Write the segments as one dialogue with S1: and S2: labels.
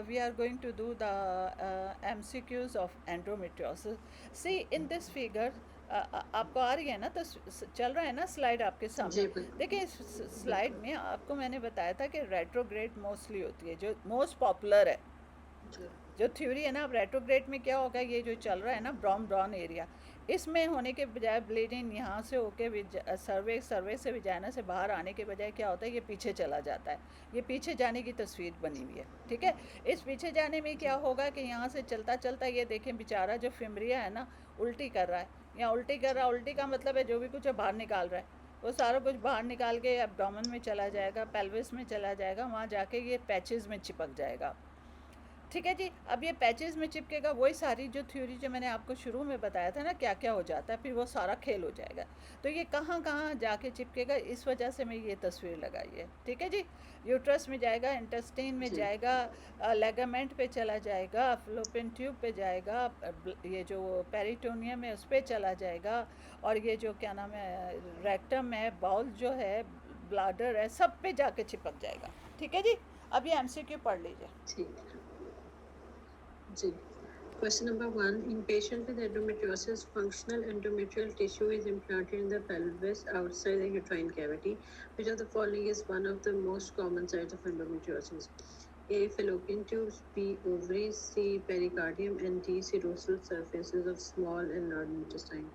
S1: we are going to do the MCQs of endometriosis. See in this figure, आपको आ रही है ना, तो चल रहा है ना स्लाइड आपके सामने.
S2: जी बिल्कुल
S1: देखिए इस स्लाइड
S2: बिल्कुल
S1: में आपको मैंने बताया था कि रेट्रोग्रेड मोस्टली होती है, जो मोस्ट पॉपुलर है.
S2: जी
S1: जो थ्योरी है ना, अब रेट्रोग्रेड में क्या होगा, ये जो चल रहा है ना ब्राउन ब्राउन एरिया, इसमें होने के बजाय ब्लीडिंग यहाँ से होके सर्वे से विजाइना से बाहर आने के बजाय क्या होता है, ये पीछे चला जाता है. ये पीछे जाने की तस्वीर बनी हुई है, ठीक है. इस पीछे जाने में क्या
S2: जी
S1: होगा कि यहाँ से चलता चलता ये देखें बेचारा जो फिमरिया है ना, उल्टी कर रहा है. यहाँ उल्टी कर रहा है, उल्टी का मतलब है जो भी कुछ है बाहर निकाल रहा है, वो सारा कुछ बाहर निकाल के एब्डोमेन में चला जाएगा, पेल्विस में चला जाएगा, वहाँ जाके ये पैचेस में चिपक जाएगा. ठीक है जी. अब ये पैचेस में चिपकेगा, वही सारी जो थ्योरी जो मैंने आपको शुरू में बताया था ना क्या क्या हो जाता है, फिर वो सारा खेल हो जाएगा. तो ये कहाँ कहाँ जाके चिपकेगा, इस वजह से मैं ये तस्वीर लगाई है. ठीक है जी. यूट्रस में जाएगा, इंटेस्टाइन में
S2: जी
S1: जाएगा, लेगामेंट पे चला जाएगा, फ्लोपियन ट्यूब पे जाएगा, ये जो पेरिटोनियम है उस पर चला जाएगा, और ये जो क्या नाम है रेक्टम है, बाउल जो है, ब्लाडर है, सब पे जाके चिपक जाएगा. ठीक है जी. अब ये MCQ पढ़ लीजिए.
S2: ठीक है जी. Question number 1. In patients with endometriosis, functional endometrial tissue is implanted in the pelvis outside the uterine cavity. Which of the following is one of the most common sites of endometriosis? A. Fallopian tubes, B. Ovaries, C. Pericardium, and D. Serosal surfaces of small and large intestine.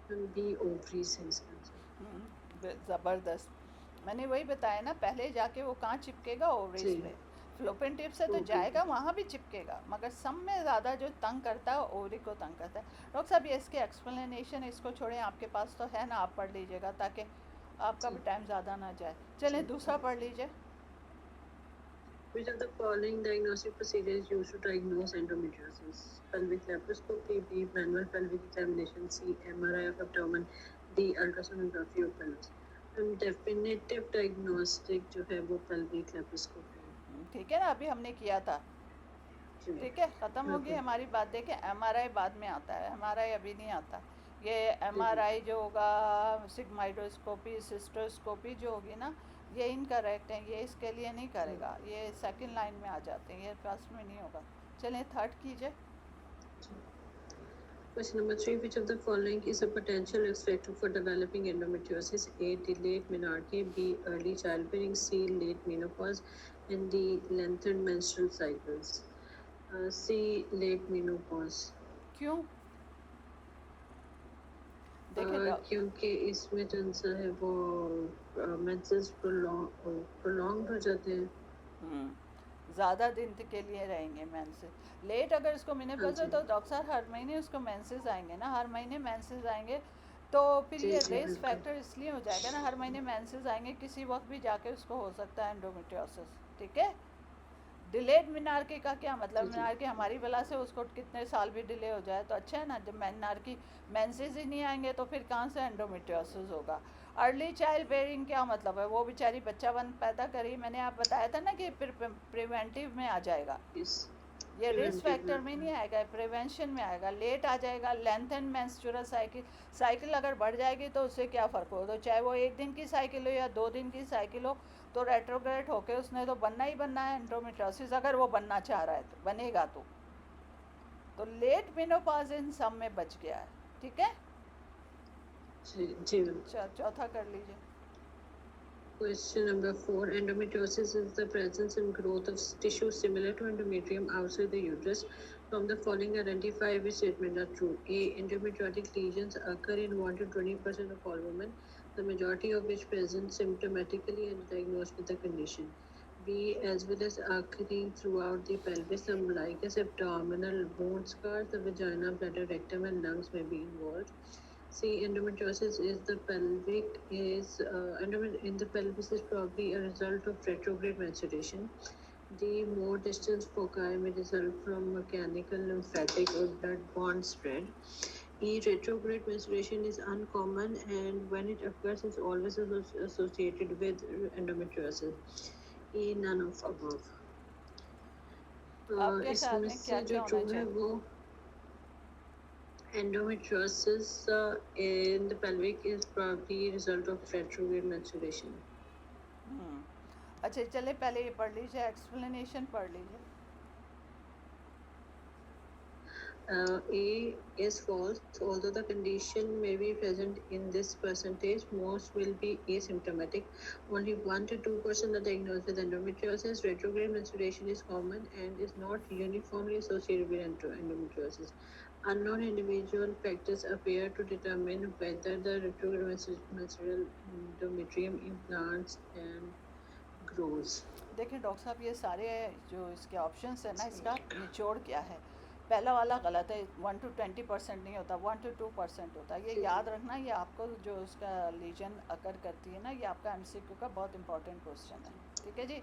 S2: And B. Ovaries है इसका answer.
S1: ज़बरदस्त. मैंने वही बताया ना, पहले जाके वो कहाँ चिपकेगा, ओवरीज
S2: जी
S1: पे. फ्लोपियन टिप से तो
S2: ओवरी
S1: जाएगा, वहाँ भी चिपकेगा, मगर सब में ज़्यादा जो तंग करता है ओवरी को तंग करता है. डॉक्टर साहब ये इसके एक्सप्लेनेशन इसको छोड़ें, आपके पास तो है ना, आप पढ़ लीजिएगा ताकि आपका
S2: जी
S1: भी टाइम ज़्यादा ना जाए. चलें
S2: जी.
S1: दूसरा पढ़ लीजिए.
S2: Which of the following diagnostic procedures is used to diagnose endometriosis? Pelvic laparoscopy, B. Manual pelvic examination, C. MRI of abdomen, D. Ultrasonography of pelvis. Definitive diagnostic जो है वो pelvic laparoscopy है.
S1: ठीक है ना, अभी हमने किया था.
S2: जी
S1: ठीक है, ख़त्म होगी
S2: बिल्कुल.
S1: हमारी बात. देखें MRI बाद में आता है, MRI अभी नहीं आता. ये
S2: जी
S1: MRI
S2: बिल्कुल.
S1: जो होगा, सिग्माइडोस्कोपी, सिस्टोस्कोपी जो होगी ना, ये इनकरेक्ट है, ये इसके लिए नहीं
S2: जी
S1: करेगा, ये सेकंड लाइन में आ जाते हैं, ये फर्स्ट में नहीं होगा. चलें थर्ड कीजिए.
S2: जी. Question number 3. Which of the following is a potential risk factor for developing endometriosis? A. Delayed menarche, B. Early childbearing, C. Late menopause, and D. Lengthened menstrual cycles. C. Late menopause.
S1: क्यों? देखें
S2: क्योंकि इसमें जो सा है वो menses prolong हो जाते हैं.
S1: ज़्यादा दिन के लिए रहेंगे मेंसेस. लेट अगर इसको
S2: हाँ
S1: मेनोपॉज है
S2: जी
S1: तो डॉक्टर साहब हर महीने उसको मेंसेस आएंगे ना, हर महीने मेंसेस आएंगे, तो फिर
S2: जी
S1: ये
S2: जी
S1: रेस
S2: बिल्कुल.
S1: फैक्टर इसलिए हो जाएगा ना, हर महीने मेंसेस आएंगे, किसी वक्त भी जाके उसको हो सकता है एंडोमेट्रियोसिस. ठीक है. डिलेड मिनार्की का क्या मतलब,
S2: जी जी
S1: मिनार्की हमारी वजह से उसको कितने साल भी डिले हो जाए तो अच्छा है ना. जब मिनार्की मेंसेस ही नहीं आएंगे तो फिर कहाँ से एंडोमेट्रियोसिस होगा. अर्ली चाइल्ड बेयरिंग क्या मतलब है, वो बेचारी बच्चा पैदा करी, मैंने आप बताया था ना कि प्रिवेंटिव में आ जाएगा,
S2: इस
S1: ये रिस्क
S2: प्रिवेंटिव
S1: फैक्टर
S2: में
S1: में नहीं आएगा, प्रिवेंशन में आएगा. लेट आ जाएगा. लेंथ एंड मेंस्ट्रुअल साइकिल अगर बढ़ जाएगी तो उससे क्या फ़र्क हो, तो चाहे वो 1 दिन की साइकिल हो या 2 दिन की साइकिल हो, तो रेट्रोग्रेड होके उसने तो बनना ही बनना है एंडोमेट्रियोसिस, अगर वो बनना चाह रहा है तो बनेगा. तो लेट मेनोपॉज इन सब में बच गया है. ठीक है.
S2: जी जी बिल्कुल.
S1: चौथा कर लीजिए.
S2: Question number 4. Endometriosis is the presence and growth of tissue similar to endometrium outside the uterus. From the following, identify which statements are true. A. Endometriotic lesions occur in 1 to 20% of all women, the majority of which present symptomatically and diagnosed with the condition. B. As well as occurring throughout the pelvis, some like as abdominal bone scars, the vagina, bladder, rectum, and lungs may be involved. See, endometriosis is the pelvic is in the pelvis is probably a result of retrograde menstruation. The more distant foci may result from mechanical, lymphatic, or blood-borne spread. E. Retrograde menstruation is uncommon, and when it occurs, it's always associated with endometriosis. E. None of above.
S1: आपके ख्याल
S2: इसमें
S1: में क्या
S2: से जो
S1: क्या होना
S2: true है
S1: चाहिए?
S2: वो endometriosis in the pelvic is probably a result of retrograde menstruation.
S1: अच्छा चले पहले ये पढ़ लीजिए, एक्सप्लेनेशन पढ़ लीजिए.
S2: A is false. Although the condition may be present in this percentage, most will be asymptomatic. Only 1 to 2% are diagnosed with endometriosis. Retrograde menstruation is common and is not uniformly associated with endometriosis. Unknown individual factors appear to determine whether the retrograde menstrual endometrium implants and grows.
S1: देखिए doctor साहब, ये सारे जो इसके options है ना, इसका निचोड़ क्या है? पहला वाला गलत है, 1 to 20% नहीं होता, 1 to 2% होता है। ये याद रखना, ये आपको जो उसका लीजन अकर करती है ना, ये आपका एमसीक्यू का बहुत इंपॉर्टेंट क्वेश्चन है, ठीक है जी।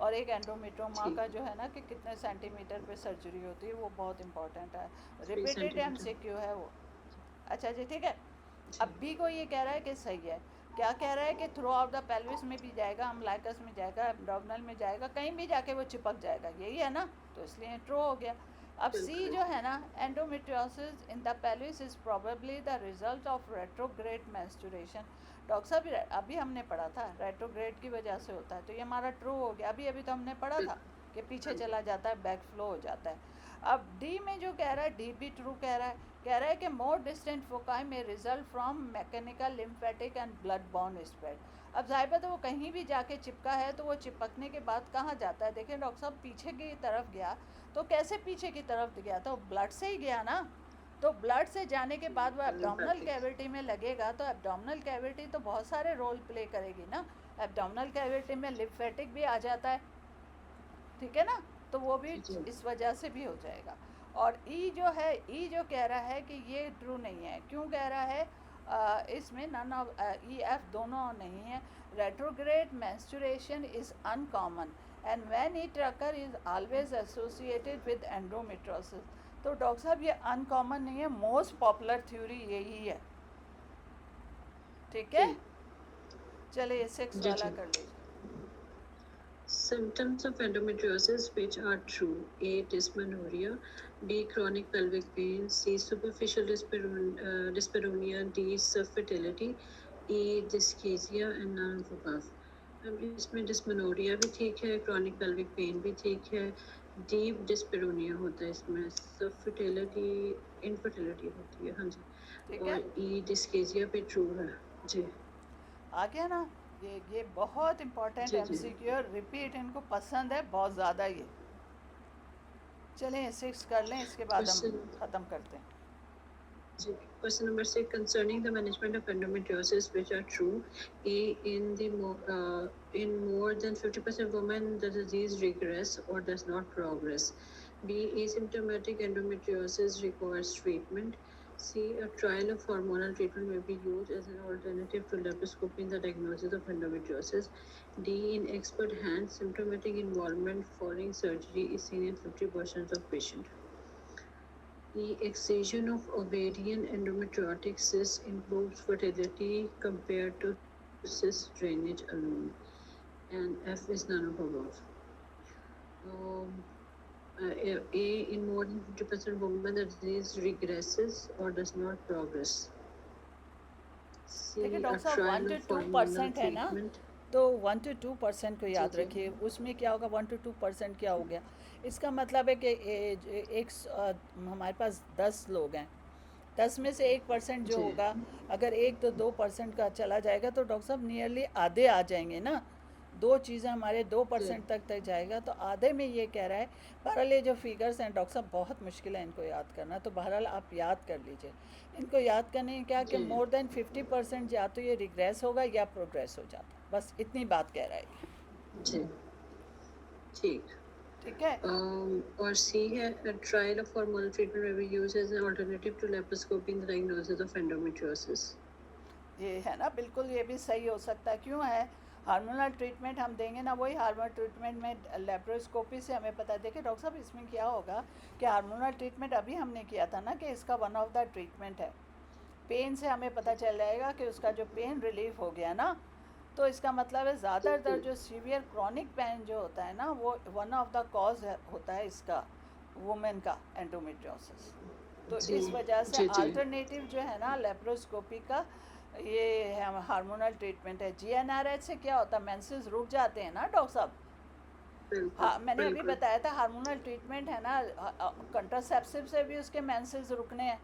S1: और एक एंडोमेट्रोमा का जो है ना कि कितने सेंटीमीटर पे सर्जरी होती है, वो बहुत इंपॉर्टेंट है, रिपीटेड एमसीक्यू है वो। अच्छा जी, ठीक है। अब भी कोई ये कह रहा है कि सही है, क्या कह रहा है कि थ्रू आउट द पेल्विस में भी जाएगा, अम्बलाइकस में जाएगा, एब्डोमिनल में जाएगा, कहीं भी जाके वो चिपक जाएगा, यही है ना, तो इसलिए ट्रू हो गया। अब सी जो है ना, endometriosis in the pelvis is probably the result of retrograde menstruation. Doctor साहब अभी हमने पढ़ा था रेट्रोग्रेड की वजह से होता है, तो ये हमारा ट्रू हो गया। अभी अभी तो हमने पढ़ा था कि पीछे चला जाता है, बैक फ्लो हो जाता है। अब डी में जो कह रहा है, डी भी ट्रू कह रहा है कि मोर डिस्टेंट फोकाई में result from mechanical lymphatic and blood born spread. अब जाहिर बात है वो कहीं भी जाके चिपका है, तो वो चिपकने के बाद कहाँ जाता है? देखिए डॉक्टर साहब, पीछे की तरफ गया, तो कैसे पीछे की तरफ गया? तो ब्लड से ही गया ना, तो ब्लड से जाने के बाद वो एब्डोमिनल कैविटी में लगेगा, तो एब्डोमिनल कैविटी तो बहुत सारे रोल प्ले करेगी ना। एब्डोमिनल कैविटी में लिम्फेटिक भी आ जाता है, ठीक है ना, तो वो भी इस वजह से भी हो जाएगा। और ई जो है, ई जो कह रहा है कि ये ट्रू नहीं है, क्यों कह रहा है? इसमें नन ऑफ ई एफ दोनों नहीं है। Retrograde menstruation is uncommon and when it occur is always associated with endometriosis. तो डॉक्टर साहब ये अनकॉमन नहीं है, मोस्ट पॉपुलर थ्योरी यही है, ठीक है। चलिए 6 वाला कर लीजिए।
S2: Symptoms of endometriosis which are true: A. Dysmenorrhea, B. Chronic pelvic pain, C. Superficial dyspareunia, D. Subfertility, E. Dyschezia and none of the above. अब इसमें डिस्मेनोरिया भी ठीक है, क्रॉनिक पेल्विक पेन भी ठीक है, डीप डिस्पेरोनिया होता है इसमें, सबफर्टिलिटी इनफर्टिलिटी होती है, हाँ जी, और ई डिस्केजिया भी ट्रू है जी।
S1: आ गया ना, ये बहुत इंपॉर्टेंट एमसीक्यू है, रिपीट इनको पसंद है बहुत ज़्यादा ये। चलें 6 कर लें, इसके बाद हम ख़त्म करते हैं।
S2: Question number 6: concerning the management of endometriosis, which are true? A. In more than 50% women, the disease regress or does not progress. B. Asymptomatic endometriosis requires treatment. C. A trial of hormonal treatment may be used as an alternative to laparoscopy in the diagnosis of endometriosis. D. In expert hands, symptomatic involvement following surgery is seen in 50% of patients. The excision of ovarian endometriotic cyst improves fertility compared to cyst drainage alone. And F is none of above. A. In more than 50% women, the disease regresses or does not progress. C.
S1: देखिए
S2: A
S1: doctor साहब,
S2: trial
S1: 1
S2: of
S1: to 2%
S2: hormonal
S1: है ना,
S2: treatment.
S1: तो 1 to 2% को याद
S2: जी, जी।
S1: रखिए। उसमें क्या होगा, 1 to 2% क्या हो गया? इसका मतलब है कि हमारे पास 10 लोग हैं, 10 में से 1% जो
S2: जी।
S1: होगा, अगर 1 तो 2% का चला जाएगा, तो डॉक्टर साहब नियरली आधे आ जाएंगे ना। दो चीज़ें हमारे 2% तक जाएगा, तो आधे में ये कह रहा है। बहरहाल ये जो फिगर्स हैं डॉक्टर साहब बहुत मुश्किल है इनको याद करना, तो बहरहाल आप याद कर लीजिए। इनको याद करने क्या कि मोर देन 50% या तो ये रिग्रेस होगा या प्रोग्रेस हो जाता, बस इतनी बात कह रहा है
S2: जी, ठीक।
S1: ठीक है।
S2: और सी है, a trial of hormonal treatment may be used as an alternative to laparoscopy in the diagnosis of endometriosis.
S1: ये है ना, बिल्कुल ये भी सही हो सकता है। क्यों है? हार्मोनल ट्रीटमेंट हम देंगे ना, वही हार्मोनल ट्रीटमेंट में लेप्रोस्कोपी से हमें पता है। देखिए डॉक्टर साहब, इसमें क्या होगा कि हार्मोनल ट्रीटमेंट अभी हमने किया था ना, कि इसका वन ऑफ द ट्रीटमेंट है। पेन से हमें पता चल जाएगा कि उसका जो पेन रिलीफ हो गया ना, तो इसका मतलब है ज़्यादातर जो सीवियर क्रॉनिक पेन जो होता है ना, वो वन ऑफ द कॉज होता है इसका, वुमेन का एंडोमेट्रियोसिस। तो इस वजह से अल्टरनेटिव जो है ना लेप्रोस्कोपी का, ये हार्मोनल ट्रीटमेंट है। जीएनआरएच से क्या होता है, मेंसेस रुक जाते हैं ना डॉक्टर साहब,
S2: बिल्कुल,
S1: हाँ, मैंने अभी
S2: बिल्कुल।
S1: बताया था हार्मोनल ट्रीटमेंट है ना, कंट्रासेप्टिव से भी उसके मेंसेस रुकने हैं।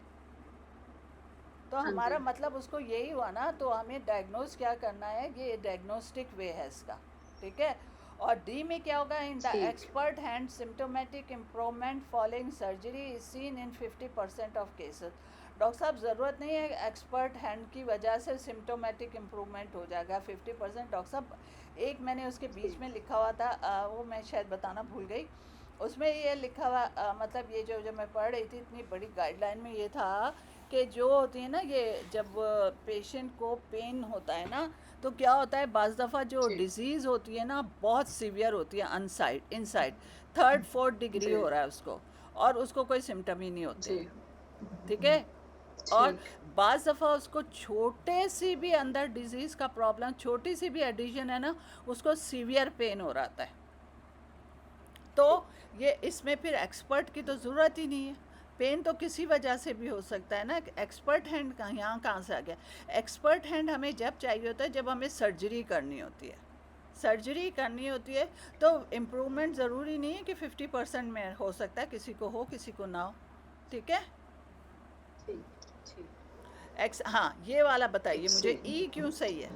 S1: तो
S2: हाँ
S1: हमारा
S2: जी,
S1: मतलब उसको यही हुआ ना, तो हमें डायग्नोज क्या करना है, ये डायग्नोस्टिक वे है इसका, ठीक है। और डी में क्या होगा, इन द
S2: ठीक।
S1: Expert hand symptomatic improvement following surgery is seen in 50% of cases. Doctor साहब ज़रूरत नहीं है एक्सपर्ट हैंड की वजह से सिम्टोमेटिक इम्प्रूवमेंट हो जाएगा 50%। डॉक्टर साहब एक मैंने उसके बीच
S2: ठीक।
S1: में लिखा हुआ था, वो मैं शायद बताना भूल गई। उसमें ये लिखा हुआ, मतलब ये जो जब मैं पढ़ रही थी इतनी बड़ी गाइडलाइन में ये था कि जो होती है ना, ये जब पेशेंट को पेन होता है ना, तो क्या होता है बाज़ दफ़ा जो
S2: जी,
S1: डिज़ीज़ होती है ना बहुत सीवियर होती है, अनसाइड इनसाइड थर्ड फोर्थ डिग्री
S2: जी,
S1: हो रहा है उसको, और उसको कोई सिम्टम ही नहीं होते,
S2: जी,
S1: ठीक है। और
S2: ठीक।
S1: बाज़ दफ़ा उसको छोटे सी भी अंदर डिज़ीज़ का प्रॉब्लम, छोटी सी भी एडिशन है ना, उसको सीवियर पेन हो रहा है। तो
S2: ठीक।
S1: ये इसमें फिर एक्सपर्ट की तो ज़रूरत ही नहीं है। पेन तो किसी वजह से भी हो सकता है ना, एक्सपर्ट हैंड कहाँ से आ गया। एक्सपर्ट हैंड हमें जब चाहिए होता है जब हमें सर्जरी करनी होती है, सर्जरी करनी होती है। तो इम्प्रूवमेंट ज़रूरी नहीं है कि 50% में हो सकता है, किसी को हो किसी को ना हो, ठीक है।
S2: ठीक, ठीक।
S1: हाँ, ये वाला बताइए मुझे,
S2: एक्से
S1: ई क्यों सही है,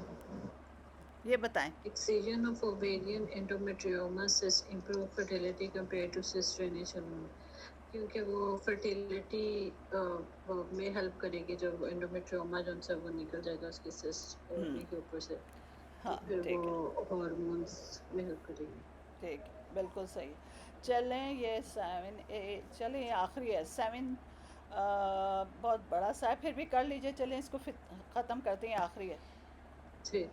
S1: ये बताएं।
S2: excision of ovarian endometriomas cysts improve fertility compared to cyst drainage alone। क्योंकि वो फर्टिलिटी में हेल्प करेगी, जब एंडोमेट्रियोमा जो उनसे वो निकल जाएगा उसकी सिस्ट ओवरी के ऊपर से, तो
S1: हाँ
S2: फिर वो
S1: ठीक है,
S2: हार्मोन्स में हेल्प करेगी।
S1: ठीक है, बिल्कुल सही। चलें, ये 7A, चलें ये आखिरी है 7, बहुत बड़ा सा है, फिर भी कर लीजिए, चलें इसको फिर ख़त्म करते हैं, आखिरी है।
S2: ठीक।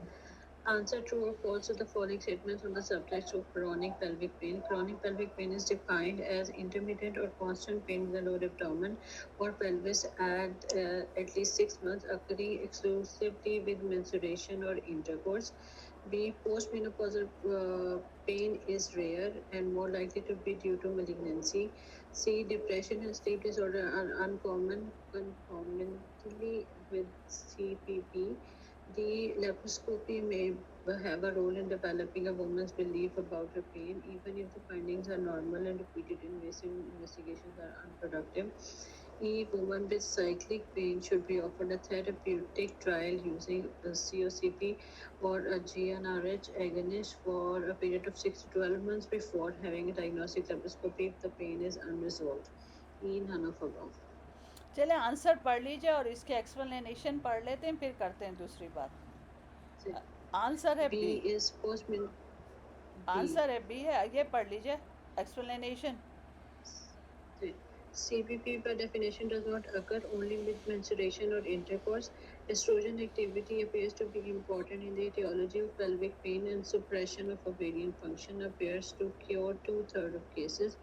S2: Answer true or false to the following statements on the subject of chronic pelvic pain. Chronic pelvic pain is defined as intermittent or constant pain in the lower abdomen or pelvis at least 6 months, occurring exclusively with menstruation or intercourse. B. Postmenopausal pain is rare and more likely to be due to malignancy. C. Depression and sleep disorder are uncommon concomitantly with CPP. The laparoscopy may have a role in developing a woman's belief about her pain, even if the findings are normal and repeated invasive investigations are unproductive. A woman with cyclic pain should be offered a therapeutic trial using a COCP or a GnRH agonist for a period of 6 to 12 months before having a diagnostic laparoscopy if the pain is unresolved. E. None of above.
S1: चलें answer पढ़ लीजिए और इसके explanation पढ़ लेते हैं, फिर करते हैं दूसरी बात। आंसर है B,
S2: B is postmin. B.
S1: Answer है बी है, ये पढ़ लीजिए explanation.
S2: CPP by definition does not occur only with menstruation or intercourse. Estrogen activity appears to be important in the etiology of pelvic pain, and suppression of ovarian function appears to cure 2/3 of cases.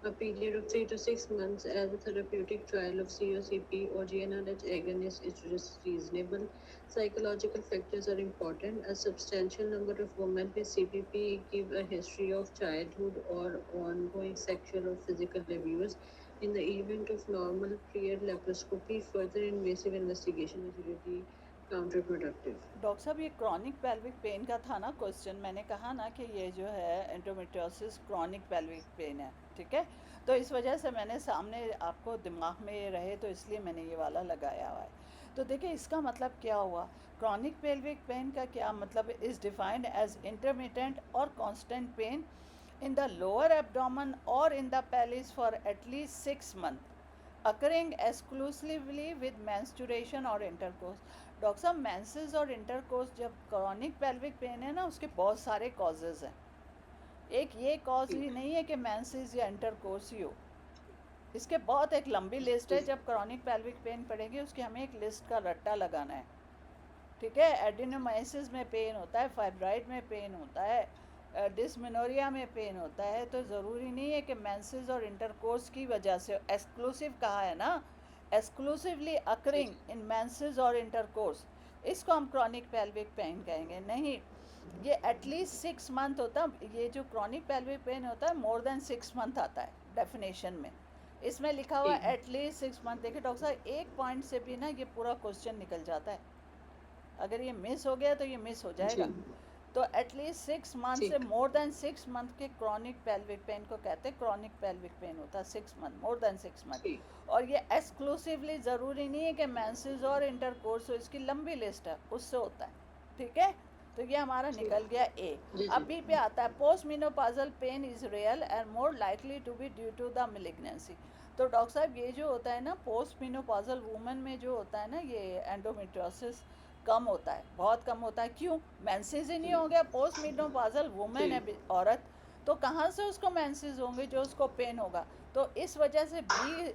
S2: A period of 3 to 6 months as a therapeutic trial of COCP or GnRH agonist is reasonable. Psychological factors are important. A substantial number of women with CPP give a history of childhood or ongoing sexual or physical abuse. In the event of normal period laparoscopy, further invasive investigation is really counterproductive.
S1: Doctor साहब ये chronic pelvic pen का था ना question, मैंने कहा ना कि ये जो है एंडोमेट्रियोसिस क्रॉनिक पेल्विक पेन है, ठीक है। तो इस वजह से मैंने सामने आपको दिमाग में ये रहे, तो इसलिए मैंने ये वाला लगाया हुआ है। तो देखिए इसका मतलब क्या हुआ, क्रॉनिक पेल्विक पेन का क्या मतलब, इज़ डिफाइंड एज इंटरमिटेंट और constant pain in the lower abdomen or in the pelvis for at least 6 months, occurring exclusively with menstruation or intercourse। Doctor साहब मेंसेस और इंटरकोर्स, जब क्रॉनिक पेल्विक पेन है ना, उसके बहुत सारे कॉजेज़ हैं, एक ये कॉज ही नहीं है कि मेंसेस या इंटरकोर्स ही हो, इसके बहुत एक लंबी लिस्ट है। जब क्रॉनिक पेल्विक पेन पड़ेगी उसकी हमें एक लिस्ट का रट्टा लगाना है, ठीक है। एडिनोमाइसिस में पेन होता है, फाइब्राइड में पेन होता है, डिसमेनोरिया में पेन होता है, तो ज़रूरी नहीं है कि मेंसेस और इंटरकोर्स की वजह से। एक्सक्लूसिव कहा है ना, एक्सक्लूसिवली अकरिंग इन मेंसेस और इंटरकोर्स, इसको हम क्रॉनिक पेल्विक पेन कहेंगे नहीं। ये एटलीस्ट 6 मंथ होता है, ये जो क्रॉनिक पेल्विक पेन होता है मोर देन 6 मंथ आता है डेफिनेशन में, इसमें लिखा हुआ है एटलीस्ट 6 मंथ। देखिए डॉक्टर साहब एक पॉइंट से भी ना ये पूरा क्वेश्चन निकल जाता है, अगर ये मिस हो गया तो ये मिस हो जाएगा। तो एटलीस्ट 6 मंथ से
S2: ठीक।
S1: मोर देन 6 मंथ के क्रॉनिक पेल्विक पेन को कहते हैं क्रॉनिक पेल्विक पेन होता है 6 मंथ, मोर देन 6 मंथ।
S2: ठीक।
S1: और ये एक्सक्लूसिवली ज़रूरी नहीं है कि मेंसेस और इंटरकोर्स हो, इसकी लंबी लिस्ट है, उससे होता है, ठीक है। तो ये हमारा
S2: ठीक।
S1: निकल गया ए।
S2: जी
S1: अब
S2: जी।
S1: बी पे आता है, post menopausal pain is real and more likely to be due to the malignancy. तो डॉक्टर साहब ये जो होता है ना पोस्ट मेनोपॉजल वुमेन में जो होता है ना ये एंडोमेट्रियोसिस कम होता है, बहुत कम होता है। क्यों? मेंसेस ही नहीं हो गया, पोस्ट मेनोपॉजल वुमेन है औरत, तो कहाँ से उसको मेंसेस होंगे जो उसको पेन होगा। तो इस वजह से भी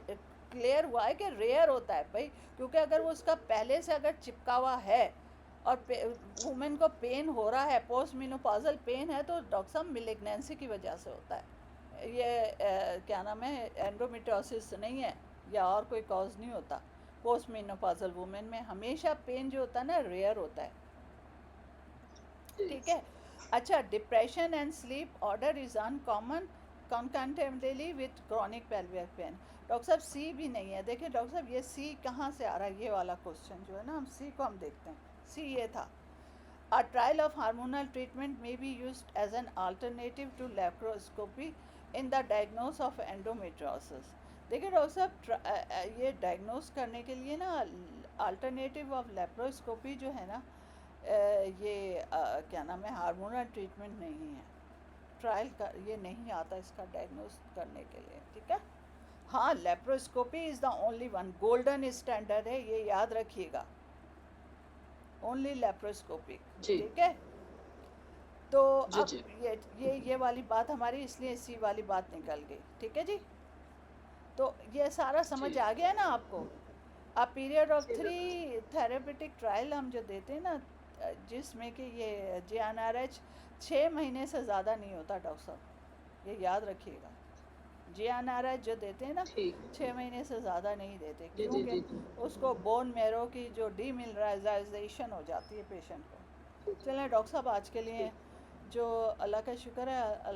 S1: क्लियर हुआ है कि रेयर होता है भाई, क्योंकि अगर वो उसका पहले से अगर चिपका हुआ है और वुमेन को पेन हो रहा है, पोस्ट मेनोपॉजल पेन है, तो डॉक्टर साहब मेलिग्नेंसी की वजह से होता है ये। क्या नाम है, एंडोमेट्रियोसिस नहीं है या और कोई कॉज नहीं होता। पोस्ट मेनोपॉजल वुमेन में हमेशा पेन जो होता है ना रेयर होता है, ठीक है। अच्छा, depression and sleep order is uncommon concomitantly with chronic pelvic pain. Doctor साहब सी भी नहीं है। देखिए डॉक्टर साहब ये सी कहाँ से आ रहा है, ये वाला क्वेश्चन जो है ना, हम सी को हम देखते हैं। सी ये था, a trial of hormonal treatment may be used as an alternative to laparoscopy in the diagnosis of endometriosis। देखिए डॉक्टर साहब ये डायग्नोस करने के लिए ना अल्टरनेटिव ऑफ लेप्रोस्कोपी जो है ना ये क्या नाम है, हार्मोनल ट्रीटमेंट नहीं है। ट्रायल का ये नहीं आता इसका डायग्नोस करने के लिए, ठीक है। हाँ, laparoscopy is the only one, golden standard है, ये याद रखिएगा, ओनली लेप्रोस्कोपिक,
S2: जी।
S1: ठीक है। तो
S2: जी
S1: अब
S2: जी।
S1: ये वाली बात हमारी इसलिए सी वाली बात निकल गई, ठीक है जी। तो ये सारा समझ
S2: जी।
S1: आ गया ना आपको। अब पीरियड ऑफ
S2: जी,
S1: 3 थेरेपेटिक ट्रायल हम जो देते हैं ना जिसमें कि ये JNRH 6 महीने से ज़्यादा नहीं होता डॉक्टर साहब, ये याद रखिएगा। JNRH जो देते हैं ना
S2: ठीक।
S1: 6 महीने से ज़्यादा नहीं देते,
S2: जी जी
S1: क्योंकि
S2: जी जी।
S1: उसको बोन मैरो की जो डीमिनरलाइजेशन हो जाती है पेशेंट को। चलें डॉक्टर साहब, आज के लिए जो अल्लाह का शुक्र है,